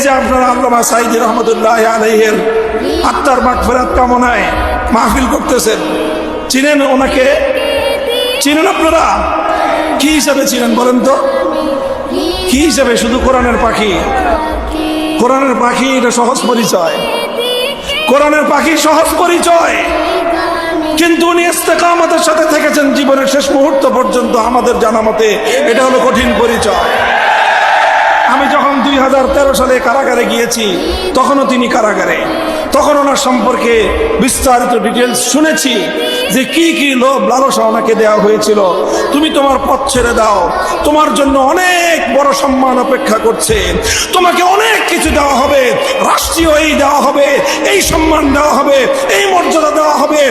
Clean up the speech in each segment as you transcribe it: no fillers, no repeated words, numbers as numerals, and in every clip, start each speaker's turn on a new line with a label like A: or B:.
A: যে আপনারা আল্লামা সাঈদী রহমতুল্লাহ আলাইহির আত্মার মাগফিরাত কামনায় মাহফিল করতেছেন, চিনেন ওনাকে? চিনেন আপনারা? কি হিসাবে চিনেন বলেন তো? কি হিসাবে? শুধু কোরআনের পাখি? কোরআনের পাখি এটা সহজ পরিচয়, কোরআনের পাখি সহজ পরিচয়, কিন্তু উনি ইস্তেকামতের সাথে থেকেছেন জীবনের শেষ মুহূর্ত পর্যন্ত। আমাদের জানা মতে এটা হলো কঠিন পরিচয়। আমি যখন 2013 সালে কারাগারে গিয়েছি, তখনও তিনি কারাগারে, তখন ওনার সম্পর্কে বিস্তারিত ডিটেলস শুনেছি যে কি কি লোভ লালসা ওনাকে দেওয়া হয়েছিল। তুমি তোমার পথ ছেড়ে দাও, তোমার জন্য অনেক বড় সম্মান অপেক্ষা করছে, তোমাকে অনেক কিছু দেওয়া হবে, রাষ্ট্রীয় এই দেওয়া হবে, এই সম্মান দেওয়া হবে, এই মর্যাদা দেওয়া হবে,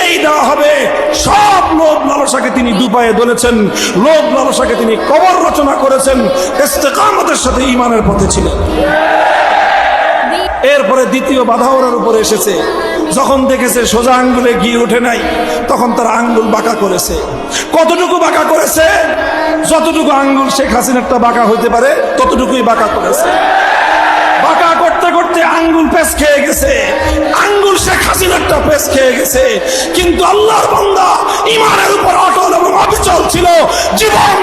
A: এই দেওয়া হবে। সব লোভ লালসাকে তিনি দুপায়ে ধরেছেন, লোভ লালসাকে তিনি কবর রচনা করেছেন, ইস্তেকামতের সাথে ঈমানের পথে ছিলেন। এরপরে দ্বিতীয় বাধা ওনার উপরে এসেছে, যখন দেখেছে সোজা আঙ্গুলে ঘি ওঠে নাই, তখন তার আঙ্গুল বাঁকা করেছে। কতটুকু বাঁকা করেছে? যতটুকু আঙ্গুল শেখ হাসিনারটা বাঁকা হইতে পারে ততটুকুই বাঁকা করেছে। বাঁকা করতে করতে আঙ্গুল পেঁচ খেয়ে গেছে, আঙ্গুল শেখ হাসিনারটা পেঁচ খেয়ে গেছে। কিন্তু আল্লাহর বান্দা ঈমানের উপর অটল এবং অবিচল ছিল, জীবন